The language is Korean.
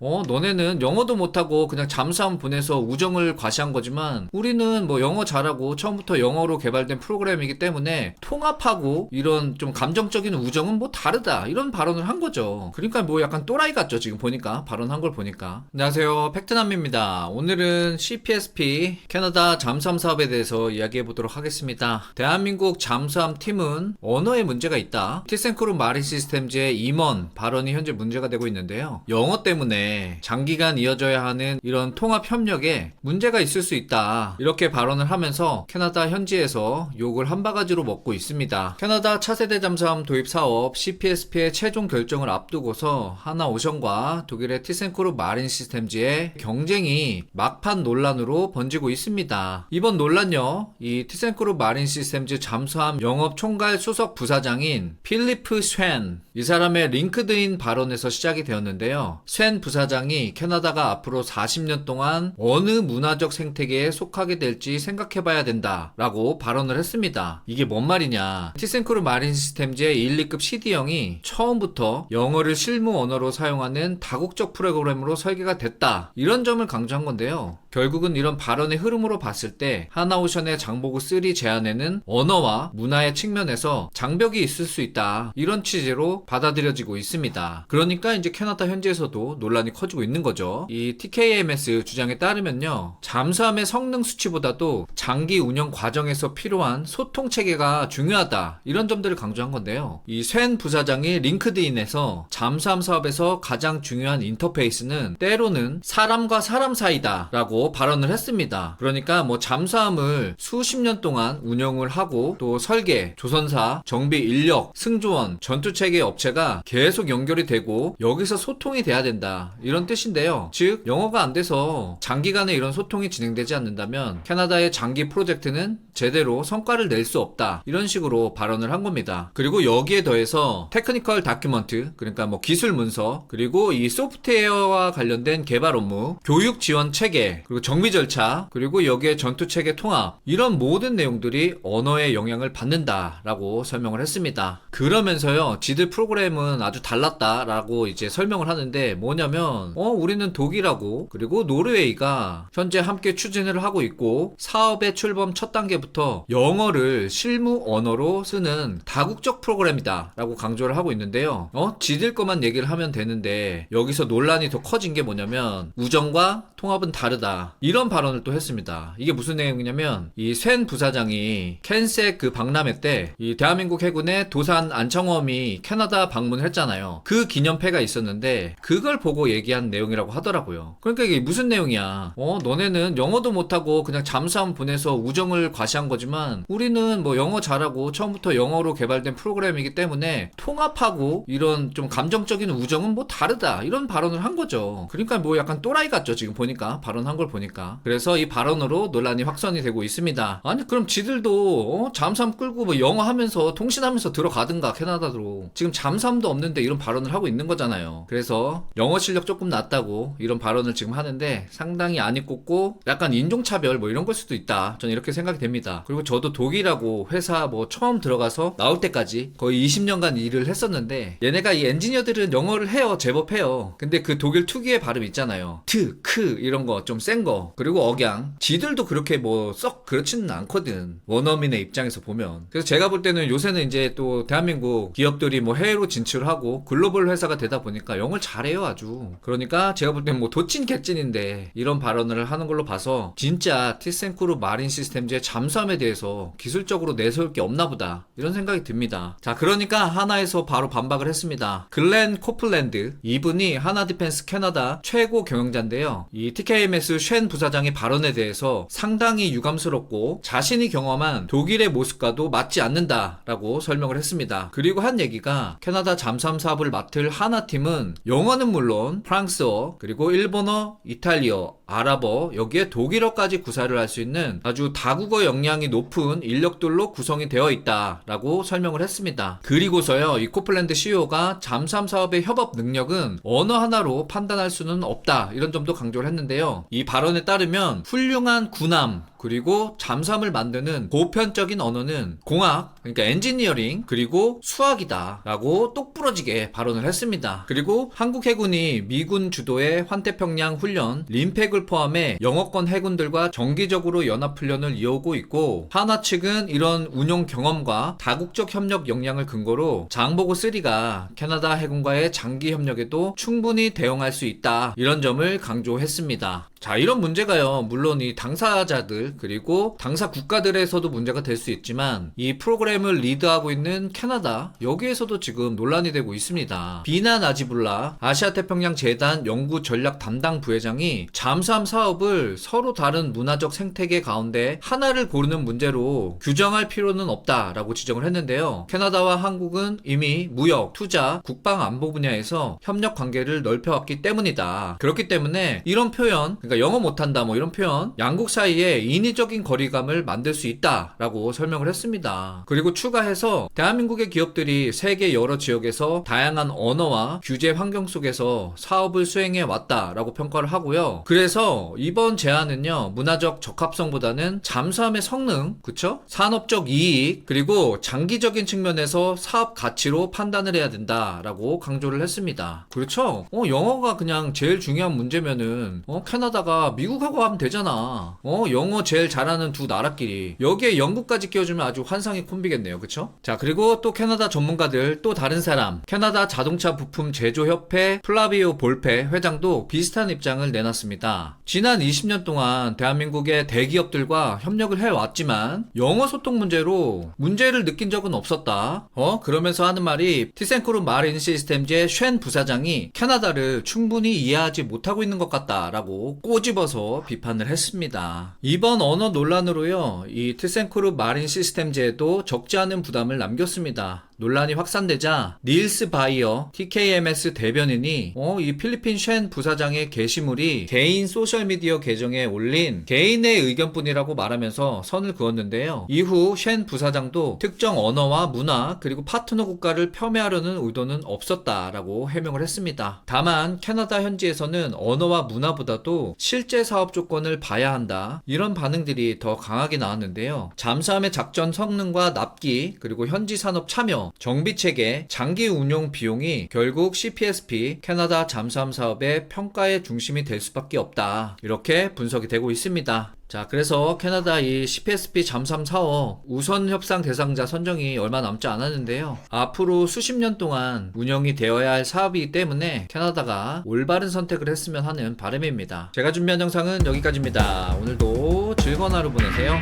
너네는 영어도 못하고 그냥 잠수함 보내서 우정을 과시한 거지만 우리는 뭐 영어 잘하고 처음부터 영어로 개발된 프로그램이기 때문에 통합하고 이런 좀 감정적인 우정은 뭐 다르다 이런 발언을 한 거죠. 그러니까 뭐 약간 또라이 같죠, 지금 보니까 발언한 걸 보니까. 안녕하세요, 팩트남입니다. 오늘은 CPSP 캐나다 잠수함 사업에 대해서 이야기해 보도록 하겠습니다. 대한민국 잠수함 팀은 언어에 문제가 있다, 티센크루 마린 시스템즈의 임원 발언이 현재 문제가 되고 있는데요. 영어 때문에 장기간 이어져야 하는 이런 통합 협력에 문제가 있을 수 있다, 이렇게 발언을 하면서 캐나다 현지에서 욕을 한 바가지로 먹고 있습니다. 캐나다 차세대 잠수함 도입 사업 CPSP의 최종 결정을 앞두고서 하나오션과 독일의 티센크루 마린 시스템즈의 경쟁이 막판 논란으로 번지고 있습니다. 이번 논란요, 이 티센크루 마린 시스템즈 잠수함 영업 총괄 수석 부사장인 필리프 쉔, 이 사람의 링크드인 발언에서 시작이 되었는데요. 쉔 부사장이 캐나다가 앞으로 40년 동안 어느 문화적 생태계에 속하게 될지 생각해봐야 된다 라고 발언을 했습니다. 이게 뭔 말이냐, 티센크루 마린 시스템즈의 1, 2급 CD형이 처음부터 영어를 실무 언어로 사용하는 다국적 프로그램으로 설계가 됐다, 이런 점을 강조한 건데요. 결국은 이런 발언의 흐름으로 봤을 때 하나오션의 장보고 3 제안에는 언어와 문화의 측면에서 장벽이 있을 수 있다, 이런 취지로 받아들여지고 있습니다. 그러니까 이제 캐나다 현지에서도 논란이 커지고 있는 거죠. 이 TKMS 주장에 따르면요, 잠수함의 성능 수치보다도 장기 운영 과정에서 필요한 소통 체계가 중요하다, 이런 점들을 강조한 건데요. 이 쉔 부사장이 링크드인에서 잠수함 사업에서 가장 중요한 인터페이스는 때로는 사람과 사람 사이다 라고 발언을 했습니다. 그러니까 뭐 잠수함을 수십 년 동안 운영을 하고 또 설계, 조선사, 정비 인력, 승조원, 전투체계 업체가 계속 연결이 되고 여기서 소통이 돼야 된다, 이런 뜻인데요. 즉 영어가 안 돼서 장기간에 이런 소통이 진행되지 않는다면 캐나다의 장기 프로젝트는 제대로 성과를 낼 수 없다, 이런 식으로 발언을 한 겁니다. 그리고 여기에 더해서 테크니컬 다큐먼트, 그러니까 뭐 기술 문서, 그리고 이 소프트웨어와 관련된 개발 업무, 교육 지원 체계, 그리고 정비 절차, 그리고 여기에 전투 체계 통합, 이런 모든 내용들이 언어에 영향을 받는다라고 설명을 했습니다. 그러면서요, 지들 프로그램은 아주 달랐다라고 이제 설명을 하는데, 뭐냐면 우리는 독일하고 그리고 노르웨이가 현재 함께 추진을 하고 있고 사업의 출범 첫 단계부터 영어를 실무 언어로 쓰는 다국적 프로그램이다 라고 강조를 하고 있는데요. 지들 것만 얘기를 하면 되는데 여기서 논란이 더 커진 게 뭐냐면 우정과 통합은 다르다, 이런 발언을 또 했습니다. 이게 무슨 내용이냐면, 이 쉔 부사장이 캔색 그 박람회 때 이 대한민국 해군의 도산 안청험이 캐나다 방문을 했잖아요. 그 기념패가 있었는데 그걸 보고 얘기한 내용이라고 하더라고요. 그러니까 이게 무슨 내용이야, 너네는 영어도 못하고 그냥 잠수함 보내서 우정을 과시한 거지만 우리는 뭐 영어 잘하고 처음부터 영어로 개발된 프로그램이기 때문에 통합하고 이런 좀 감정적인 우정은 뭐 다르다, 이런 발언을 한 거죠. 그러니까 뭐 약간 또라이 같죠, 지금 보니까 발언한 걸 보니까. 그래서 이 발언으로 논란이 확산이 되고 있습니다. 아니 그럼 지들도 잠수함 끌고 뭐 영어 하면서 통신하면서 들어가든가, 캐나다로. 지금 잠수함도 없는데 이런 발언을 하고 있는 거잖아요. 그래서 영어 실력 조금 낮다고 이런 발언을 지금 하는데 상당히 안이 꽂고 약간 인종차별 뭐 이런 걸 수도 있다, 저는 이렇게 생각이 됩니다. 그리고 저도 독일하고 회사 뭐 처음 들어가서 나올 때까지 거의 20년간 일을 했었는데 얘네가 이 엔지니어들은 영어를 해요, 제법 해요. 근데 그 독일 특유의 발음 있잖아요, 트, 크 이런 거 좀 센 거, 그리고 억양, 지들도 그렇게 뭐 썩 그렇지는 않거든, 원어민의 입장에서 보면. 그래서 제가 볼 때는 요새는 이제 또 대한민국 기업들이 뭐 해외로 진출하고 글로벌 회사가 되다 보니까 영어를 잘해요, 아주. 그러니까 제가 볼 때는 뭐 도찐 개찐인데 이런 발언을 하는 걸로 봐서 진짜 티센크루 마린 시스템즈의 잠수함에 대해서 기술적으로 내세울 게 없나 보다, 이런 생각이 듭니다. 자, 그러니까 하나에서 바로 반박을 했습니다. 글렌 코플랜드, 이분이 하나 디펜스 캐나다 최고 경영자인데요. 이 TKMS 쉔 부사장의 발언에 대해서 상당히 유감스럽고 자신이 경험한 독일의 모습과도 맞지 않는다라고 설명을 했습니다. 그리고 한 얘기가, 캐나다 잠수함 사업을 맡을 하나팀은 영어는 물론 프랑스어, 그리고 일본어, 이탈리아, 아랍어, 여기에 독일어까지 구사를 할 수 있는 아주 다국어 역량이 높은 인력들로 구성이 되어 있다라고 설명을 했습니다. 그리고서요, 이 코플랜드 CEO가 잠수함 사업의 협업 능력은 언어 하나로 판단할 수는 없다, 이런 점도 강조를 했는데요. 이 발언에 따르면 훌륭한 군함, 그리고 잠수함을 만드는 보편적인 언어는 공학, 그러니까 엔지니어링 그리고 수학이다 라고 똑부러지게 발언을 했습니다. 그리고 한국 해군이 미군 주도의 환태평양 훈련 림팩을 포함해 영어권 해군들과 정기적으로 연합훈련을 이어오고 있고, 한화 측은 이런 운용 경험과 다국적 협력 역량을 근거로 장보고 3가 캐나다 해군과의 장기 협력에도 충분히 대응할 수 있다, 이런 점을 강조했습니다. 자, 이런 문제가요, 물론 이 당사자들 그리고 당사 국가들에서도 문제가 될 수 있지만 이 프로그램을 리드하고 있는 캐나다, 여기에서도 지금 논란이 되고 있습니다. 비나 나지불라 아시아태평양 재단 연구 전략 담당 부회장이 잠수함 사업을 서로 다른 문화적 생태계 가운데 하나를 고르는 문제로 규정할 필요는 없다라고 지적을 했는데요. 캐나다와 한국은 이미 무역, 투자, 국방 안보 분야에서 협력 관계를 넓혀왔기 때문이다. 그렇기 때문에 이런 표현, 그러니까 영어 못한다 뭐 이런 표현, 양국 사이에 인위적인 거리감을 만들 수 있다라고 설명을 했습니다. 그리고 추가해서 대한민국의 기업들이 세계 여러 지역에서 다양한 언어와 규제 환경 속에서 사업을 수행해 왔다라고 평가를 하고요. 그래서 이번 제안은요, 문화적 적합성보다는 잠수함의 성능, 그쵸? 산업적 이익, 그리고 장기적인 측면에서 사업 가치로 판단을 해야 된다라고 강조를 했습니다. 그렇죠? 영어가 그냥 제일 중요한 문제면은 캐나다가 미국하고 하면 되잖아. 영어 제일 잘하는 두 나라끼리 여기에 영국까지 끼워주면 아주 환상의 콤비겠네요. 그쵸? 자, 그리고 또 캐나다 전문가들, 또 다른 사람, 캐나다 자동차 부품 제조협회 플라비오 볼페 회장도 비슷한 입장을 내놨습니다. 지난 20년 동안 대한민국의 대기업들과 협력을 해왔지만 영어 소통 문제로 문제를 느낀 적은 없었다. 그러면서 하는 말이, 티센크룹 마린 시스템즈의 쉔 부사장이 캐나다를 충분히 이해하지 못하고 있는 것 같다라고 꼬집어서 비판을 했습니다. 이번 언어 논란으로요, 이 티센크룹 마린 시스템즈에도 적지 않은 부담을 남겼습니다. 논란이 확산되자 닐스 바이어 TKMS 대변인이 이 필리핀 쉔 부사장의 게시물이 개인 소셜미디어 계정에 올린 개인의 의견뿐이라고 말하면서 선을 그었는데요. 이후 쉔 부사장도 특정 언어와 문화 그리고 파트너 국가를 폄훼하려는 의도는 없었다라고 해명을 했습니다. 다만 캐나다 현지에서는 언어와 문화보다도 실제 사업 조건을 봐야 한다, 이런 반응들이 더 강하게 나왔는데요. 잠수함의 작전 성능과 납기 그리고 현지 산업 참여, 정비체계, 장기 운용 비용이 결국 CPSP 캐나다 잠수함 사업의 평가의 중심이 될 수밖에 없다, 이렇게 분석이 되고 있습니다. 자, 그래서 캐나다 이 CPSP 잠수함 사업 우선 협상 대상자 선정이 얼마 남지 않았는데요. 앞으로 수십 년 동안 운영이 되어야 할 사업이기 때문에 캐나다가 올바른 선택을 했으면 하는 바람입니다. 제가 준비한 영상은 여기까지입니다. 오늘도 즐거운 하루 보내세요.